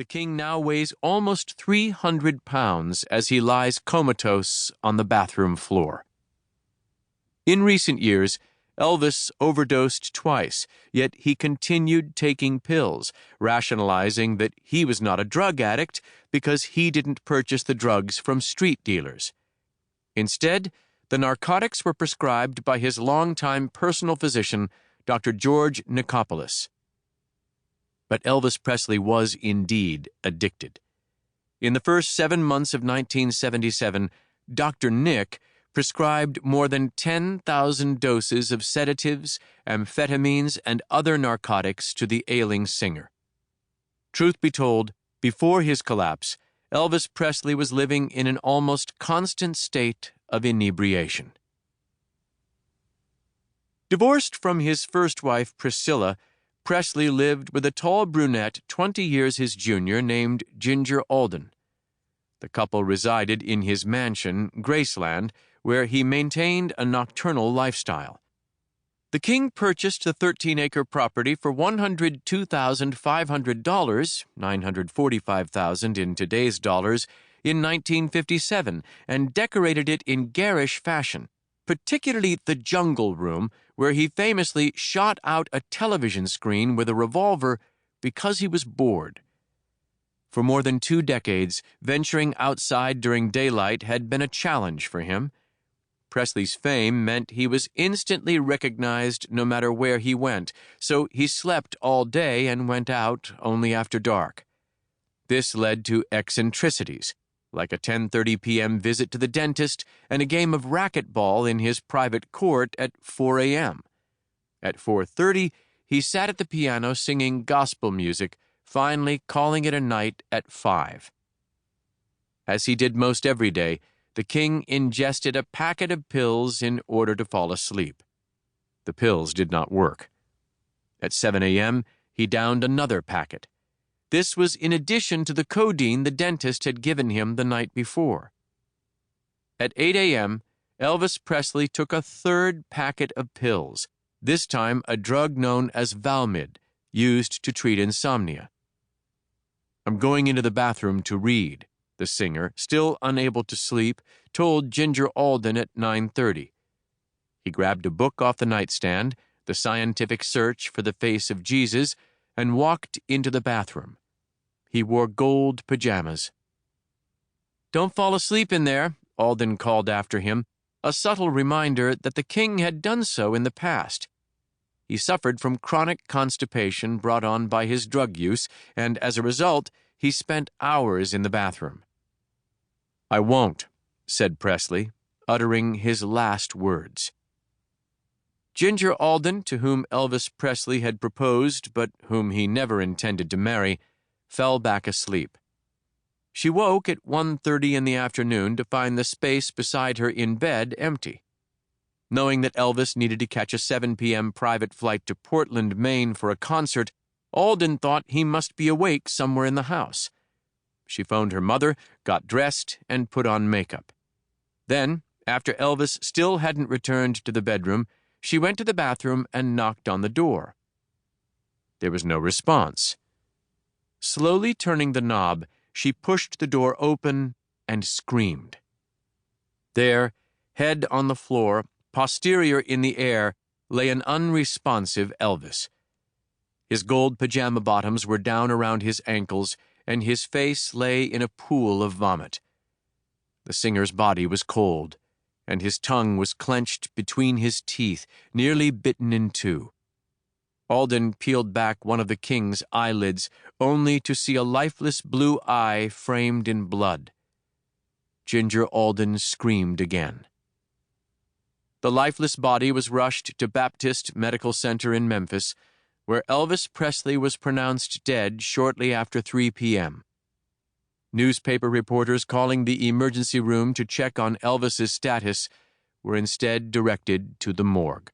The king now weighs almost 300 pounds as he lies comatose on the bathroom floor. In recent years, Elvis overdosed twice, yet he continued taking pills, rationalizing that he was not a drug addict because he didn't purchase the drugs from street dealers. Instead, the narcotics were prescribed by his longtime personal physician, Dr. George Nicopolis. But Elvis Presley was indeed addicted. In the first 7 months of 1977, Dr. Nick prescribed more than 10,000 doses of sedatives, amphetamines, and other narcotics to the ailing singer. Truth be told, before his collapse, Elvis Presley was living in an almost constant state of inebriation. Divorced from his first wife, Priscilla, Presley lived with a tall brunette 20 years his junior named Ginger Alden. The couple resided in his mansion, Graceland, where he maintained a nocturnal lifestyle. The king purchased the 13-acre property for $102,500, $945,000 in today's dollars, in 1957 and decorated it in garish fashion, particularly the jungle room, where he famously shot out a television screen with a revolver because he was bored. For more than 2 decades, venturing outside during daylight had been a challenge for him. Presley's fame meant he was instantly recognized no matter where he went, so he slept all day and went out only after dark. This led to eccentricities, like a 10:30 p.m. visit to the dentist and a game of racquetball in his private court at 4 a.m. At 4:30, he sat at the piano singing gospel music, finally calling it a night at 5. As he did most every day, the king ingested a packet of pills in order to fall asleep. The pills did not work. At 7 a.m., he downed another packet. This was in addition to the codeine the dentist had given him the night before. At 8 a.m., Elvis Presley took a third packet of pills, this time a drug known as Valmid, used to treat insomnia. "I'm going into the bathroom to read," the singer, still unable to sleep, told Ginger Alden at 9:30. He grabbed a book off the nightstand, The Scientific Search for the Face of Jesus, and walked into the bathroom. He wore gold pajamas. "Don't fall asleep in there," Alden called after him, a subtle reminder that the king had done so in the past. He suffered from chronic constipation brought on by his drug use, and as a result, he spent hours in the bathroom. "I won't," said Presley, uttering his last words. Ginger Alden, to whom Elvis Presley had proposed but whom he never intended to marry, fell back asleep. She woke at 1:30 in the afternoon to find the space beside her in bed empty. Knowing that Elvis needed to catch a 7 p.m. private flight to Portland, Maine for a concert, Alden thought he must be awake somewhere in the house. She phoned her mother, got dressed, and put on makeup. Then, after Elvis still hadn't returned to the bedroom, she went to the bathroom and knocked on the door. There was no response. Slowly turning the knob, she pushed the door open and screamed. There, head on the floor, posterior in the air, lay an unresponsive Elvis. His gold pajama bottoms were down around his ankles, and his face lay in a pool of vomit. The singer's body was cold, and his tongue was clenched between his teeth, nearly bitten in two. Alden peeled back one of the king's eyelids, only to see a lifeless blue eye framed in blood. Ginger Alden screamed again. The lifeless body was rushed to Baptist Medical Center in Memphis, where Elvis Presley was pronounced dead shortly after 3 p.m. Newspaper reporters calling the emergency room to check on Elvis's status were instead directed to the morgue.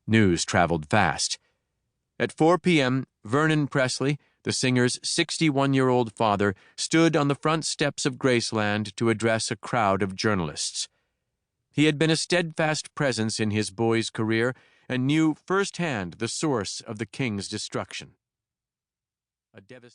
News traveled fast. At 4 p.m., Vernon Presley, the singer's 61-year-old father, stood on the front steps of Graceland to address a crowd of journalists. He had been a steadfast presence in his boy's career and knew firsthand the source of the king's destruction. A devastating